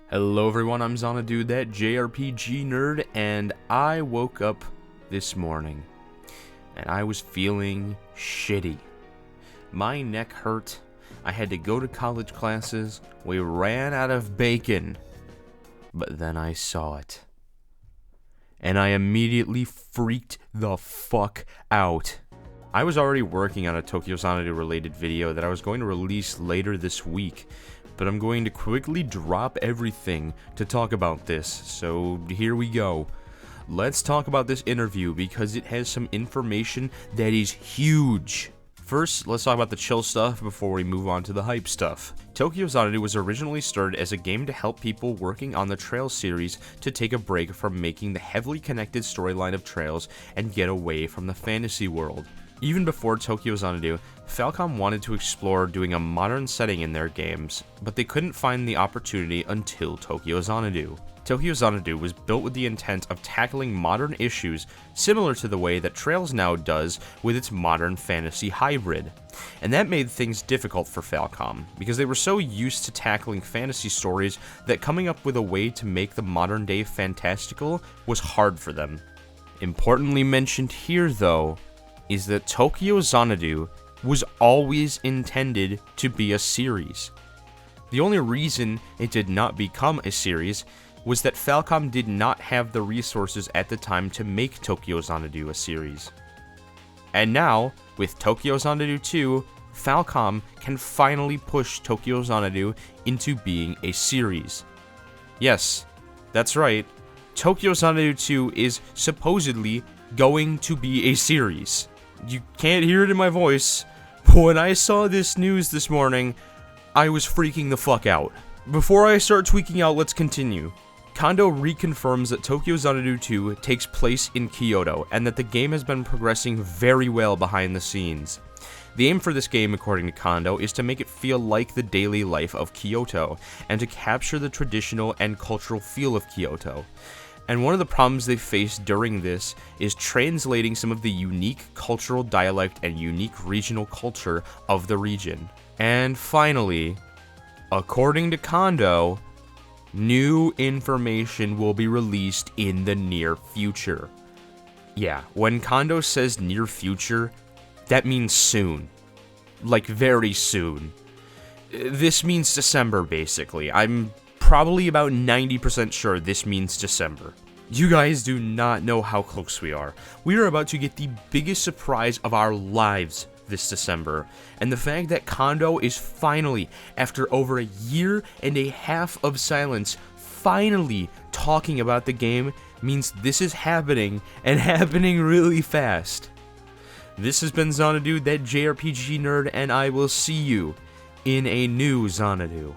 Hello everyone, I'm XANADU, that JRPG nerd, and I woke up this morning, and I was feeling shitty. My neck hurt, I had to go to college classes, we ran out of bacon, but then I saw it. And I immediately freaked the fuck out. I was already working on a Tokyo XANADU related video that I was going to release later this week, but I'm going to quickly drop everything to talk about this, so here we go. Let's talk about this interview because it has some information that is huge. First, let's talk about the chill stuff before we move on to the hype stuff. Tokyo XANADU was originally started as a game to help people working on the Trails series to take a break from making the heavily connected storyline of Trails and get away from the fantasy world. Even before Tokyo XANADU, Falcom wanted to explore doing a modern setting in their games, but they couldn't find the opportunity until Tokyo XANADU. Tokyo XANADU was built with the intent of tackling modern issues similar to the way that Trails now does with its modern fantasy hybrid. And that made things difficult for Falcom, because they were so used to tackling fantasy stories that coming up with a way to make the modern day fantastical was hard for them. Importantly mentioned here though, is that Tokyo XANADU was always intended to be a series. The only reason it did not become a series was that Falcom did not have the resources at the time to make Tokyo XANADU a series. And now, with Tokyo XANADU 2, Falcom can finally push Tokyo XANADU into being a series. Yes, that's right, Tokyo XANADU 2 is supposedly going to be a series. You can't hear it in my voice, but when I saw this news this morning, I was freaking the fuck out. Before I start tweaking out, let's continue. Kondo reconfirms that Tokyo XANADU 2 takes place in KYOTO, and that the game has been progressing very well behind the scenes. The aim for this game, according to Kondo, is to make it feel like the daily life of Kyoto, and to capture the traditional and cultural feel of Kyoto. And one of the problems they face during this is translating some of the unique cultural dialect and unique regional culture of the region. And finally, according to Kondo, new information will be released in the near future. Yeah, when Kondo says near future, that means soon. Like very soon. This means December, basically. I'm probably about 90% sure this means December. You guys do not know how close we are. We are about to get the biggest surprise of our lives this December, and the fact that Kondo is finally, after over a year and a half of silence, finally talking about the game means this is happening, and happening really fast. This has been XANADU, that JRPG nerd, and I will see you in a new XANADU.